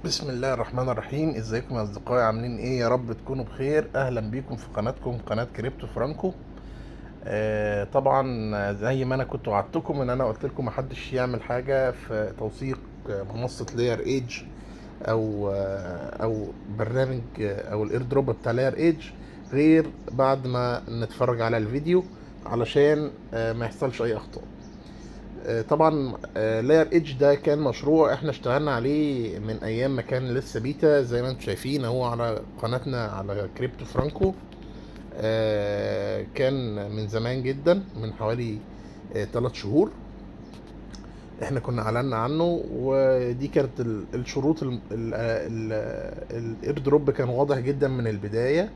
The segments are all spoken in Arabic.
بسم الله الرحمن الرحيم. ازيكم يا اصدقائي؟ عاملين ايه؟ يا رب تكونوا بخير. اهلا بيكم في قناتكم، قناة كريبتو فرانكو. طبعا زي ما انا كنت وعدتكم ان انا قلت لكم محدش يعمل حاجة في توثيق منصة لاير ايج او برنامج او الاير دروب بتاع لاير ايج غير بعد ما نتفرج على الفيديو علشان ما يحصلش اي اخطاء. طبعا لاير ايدج ده كان مشروع احنا اشتغلنا عليه من ايام ما كان لسه بيتا، زي ما انتم شايفين اهو على قناتنا على كريبتو فرانكو. كان من زمان جدا، من حوالي 3 شهور احنا كنا اعلنا عنه. ودي كانت الشروط. الاير دروب كان واضح جدا من البداية.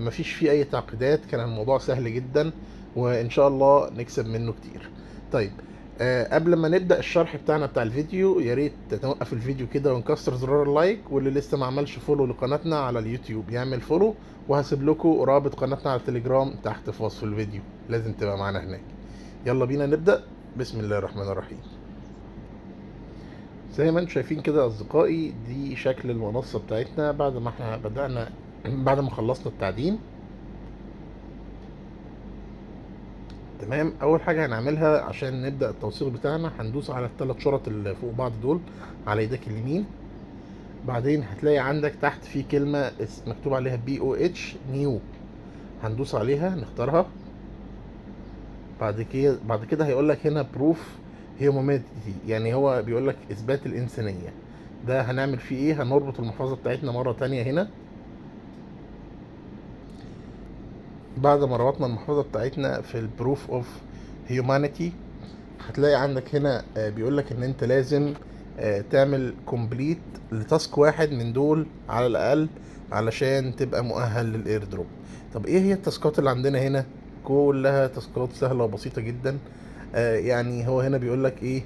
مفيش فيه اي تعقيدات، كان الموضوع سهل جدا وان شاء الله نكسب منه كتير. طيب، قبل ما نبدا الشرح بتاعنا بتاع الفيديو، يا ريت نوقف الفيديو كده ونكسر زرار اللايك، واللي لسه ما عملش فولو لقناتنا على اليوتيوب يعمل فولو، وهسيب لكم رابط قناتنا على التليجرام تحت في وصف الفيديو، لازم تبقى معانا هناك. يلا بينا نبدا. بسم الله الرحمن الرحيم. زي ما انتم شايفين كده يا اصدقائي، دي شكل المنصه بتاعتنا بعد ما احنا بدانا بعد ما خلصنا التعدين. تمام، اول حاجه هنعملها عشان نبدا التوصيل بتاعنا، هندوس على الثلاث شرط اللي فوق بعض دول على ايدك اليمين. بعدين هتلاقي عندك تحت في كلمه مكتوب عليها BOH نيو، هندوس عليها نختارها. بعد كده هيقول لك هنا بروف هيومانيتي، يعني هو بيقول لك اثبات الانسانيه. ده هنعمل فيه ايه؟ هنربط المحفظه بتاعتنا مره تانية هنا. بعد ما ربطنا المحفظه بتاعتنا في البروف اوف هيومانيتي، هتلاقي عندك هنا بيقول لك ان انت لازم تعمل كومبليت لتاسك واحد من دول على الاقل علشان تبقى مؤهل للاير دروب. طب ايه هي التاسكات اللي عندنا هنا؟ كلها تاسكات سهله وبسيطه جدا. يعني هو هنا بيقول لك ايه؟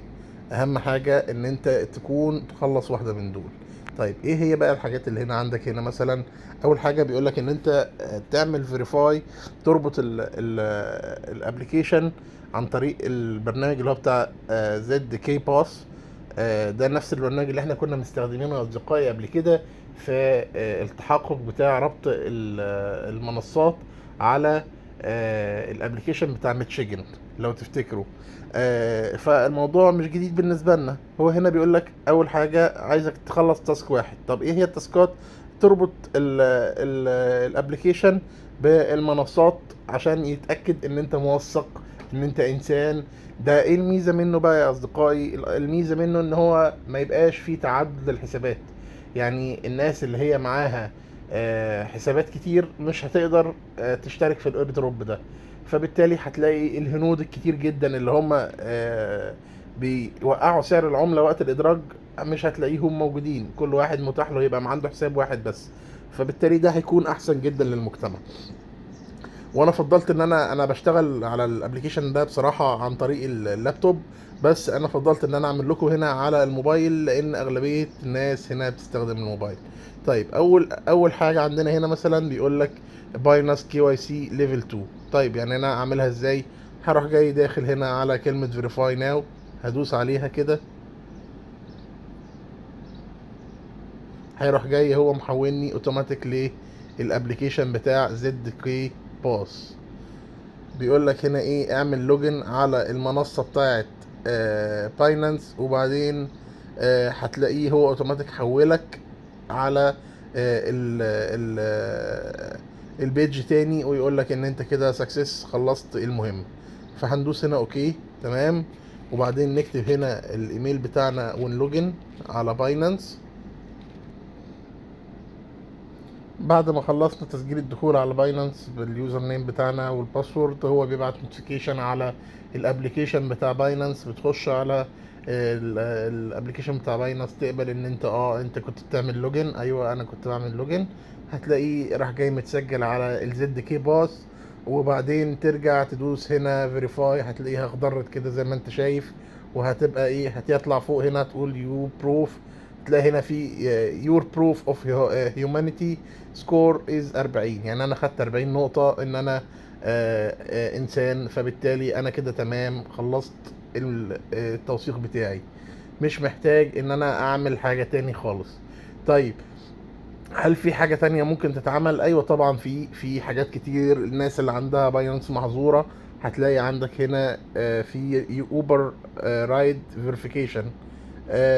اهم حاجه ان انت تكون تخلص واحده من دول. طيب ايه هي بقى الحاجات اللي هنا عندك هنا؟ مثلا اول حاجه بيقول لك ان انت تعمل فيريفاي، تربط الابلكيشن عن طريق البرنامج اللي هو بتاع ZK Pass. ده نفس البرنامج اللي احنا كنا مستخدمينه يا اصدقائي قبل كده في التحقق بتاع ربط المنصات على الابلكيشن بتاع ميتشيجن لو تفتكروا. فالموضوع مش جديد بالنسبه لنا. هو هنا بيقول لك اول حاجه عايزك تخلص تاسك واحد. طب ايه هي التاسكات؟ تربط الابلكيشن بالمنصات عشان يتاكد ان انت موثق، ان انت انسان. ده ايه الميزه منه بقى يا اصدقائي؟ الميزه منه ان هو ما يبقاش فيه تعدد الحسابات. يعني الناس اللي هي معاها حسابات كتير مش هتقدر تشترك في الاير دروب ده. فبالتالي هتلاقي الهنود الكتير جدا اللي هم بيوقعوا سعر العملة وقت الإدراج مش هتلاقيهم موجودين. كل واحد متاح له يبقى عنده حساب واحد بس، فبالتالي ده هيكون أحسن جدا للمجتمع. وانا فضلت ان انا بشتغل على الابليكيشن ده بصراحه عن طريق اللابتوب، بس انا فضلت ان انا اعمل لكم هنا على الموبايل لان اغلبيه الناس هنا بتستخدم الموبايل. طيب اول حاجه عندنا هنا مثلا بيقول لك باينانس KYC ليفل 2. طيب يعني انا اعملها ازاي؟ هروح جاي داخل هنا على كلمه فيريفاي ناو، هدوس عليها كده، هيروح جاي هو محولني اوتوماتيك للابليكيشن بتاع ZK Pass. بيقول لك هنا ايه؟ اعمل لوجن على المنصه بتاعت باينانس، وبعدين هتلاقيه هو اوتوماتيك حولك على ال ال البيج تاني، ويقول لك ان انت كده سكسس، خلصت المهم. فهندوس هنا اوكي تمام، وبعدين نكتب هنا الايميل بتاعنا ونلوجن على باينانس. بعد ما خلصنا تسجيل الدخول على باينانس باليوزر نيم بتاعنا والباسورد، هو بيبعت نوتيفيكيشن على الابليكيشن بتاع باينانس. بتخش على الابليكيشن بتاع باينانس، تقبل ان انت كنت بتعمل لوجن. ايوه انا كنت بعمل لوجن. هتلاقيه راح جاي متسجل على ZK Pass، وبعدين ترجع تدوس هنا فيريفاي، هتلاقيها اخضرت كده زي ما انت شايف. وهتبقى ايه؟ هتطلع فوق هنا تقول يو بروف. تلاقي هنا في يور بروف اوف هيومانيتي سكور از 40، يعني انا خدت 40 نقطة ان انا انسان. فبالتالي انا كده تمام، خلصت التوثيق بتاعي. مش محتاج ان انا اعمل حاجة تاني خالص. طيب، هل في حاجة تانية ممكن تتعمل؟ ايوه طبعا، في حاجات كتير. الناس اللي عندها باينانس محظورة هتلاقي عندك هنا في اوبر رايد فيريفيكيشن.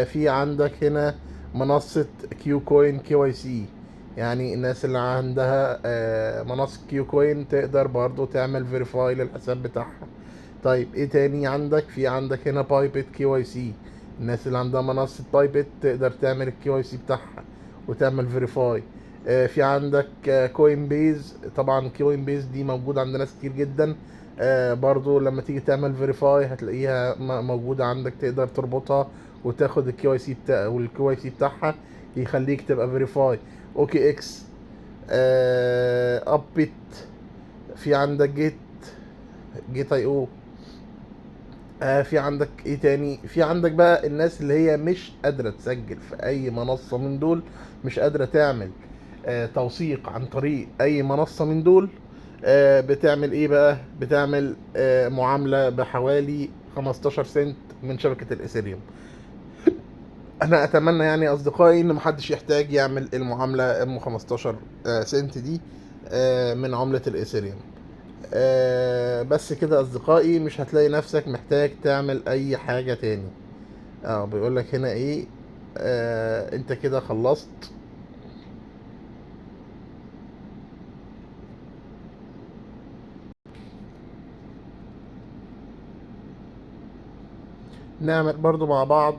في عندك هنا منصة كيو كوين كي واي سي. يعني الناس اللي عندها منصة كيو كوين تقدر برضو تعمل فيريفاي للحساب بتاعها. طيب ايه تاني عندك؟ في عندك هنا بايبت كي واي سي. الناس اللي عندها منصة بايبت تقدر تعمل الكي واي سي بتاعها وتعمل فيريفاي. في عندك كوين بيز. طبعا كوين بيز دي موجود عند ناس كتير جدا. برضو لما تيجي تعمل فيريفاي هتلاقيها موجودة عندك، تقدر تربطها وتاخد الكي واي سي والكي واي سي بتاعها يخليك تبقى فيريفاي. اوكي اكس، ابيت، في عندك جيت اي او. في عندك ايه تاني؟ في عندك بقى الناس اللي هي مش قادرة تسجل في اي منصة من دول، مش قادرة تعمل توثيق عن طريق اي منصة من دول. بتعمل ايه بقى؟ بتعمل معاملة بحوالي 15 سنت من شبكة الاثيريوم. انا اتمنى يعني اصدقائي ان محدش يحتاج يعمل المعاملة ام 15 سنت دي من عملة الاثيريوم. بس كده اصدقائي، مش هتلاقي نفسك محتاج تعمل اي حاجة تاني. بيقول لك هنا ايه؟ انت كده خلصت. نعمل برضو مع بعض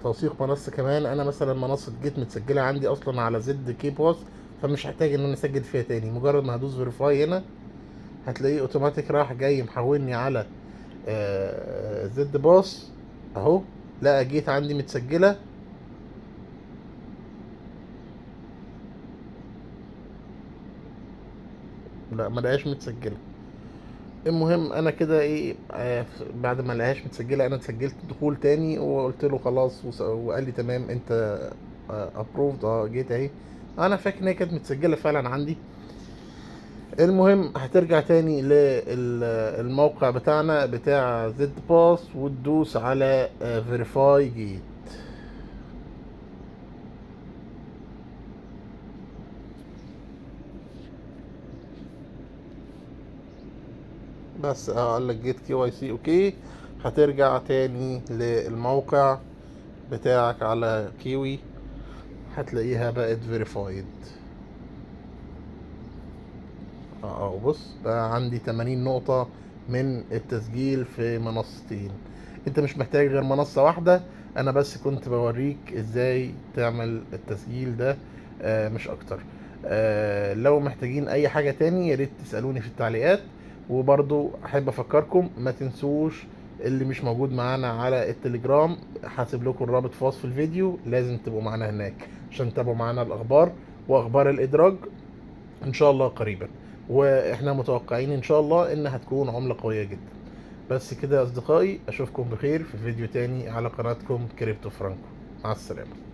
توثيق منصة كمان. انا مثلا منصة جيت متسجلة عندي اصلا على زد كي باس، فمش هحتاج ان انا اسجل فيها تاني. مجرد ما هدوس فيريفاي هنا هتلاقيه اوتوماتيك راح جاي محولني على زد باص اهو. لا، جيت عندي متسجلة. لا، ما لقاش متسجلة. المهم انا كده ايه، بعد ما لقاهاش متسجلة انا اتسجلت دخول تاني وقلت له خلاص، وقال لي تمام انت ابروفد. جيت اهي. انا فاكر ان هي كانت متسجلة فعلا عندي. المهم هترجع تاني للموقع بتاعنا بتاع زد باس وتدوس على فيريفاي جيت. بس قال لك جيت كي واي سي اوكي. هترجع تاني للموقع بتاعك على كيوي، هتلاقيها بقت فيريفايد. بص بقى عندي 80 نقطة من التسجيل في منصتين. انت مش محتاج غير منصة واحدة. انا بس كنت بوريك ازاي تعمل التسجيل ده، مش اكتر. لو محتاجين اي حاجة تاني ياريت تسألوني في التعليقات. وبرضو احب افكركم ما تنسوش اللي مش موجود معانا على التليجرام، هسيب لكم الرابط في وصف الفيديو. لازم تبقوا معانا هناك عشان تتابعوا معانا الاخبار واخبار الادراج ان شاء الله قريبا. واحنا متوقعين ان شاء الله انها هتكون عملة قوية جدا. بس كده يا اصدقائي، اشوفكم بخير في فيديو تاني على قناتكم كريبتو فرانكو. مع السلامة.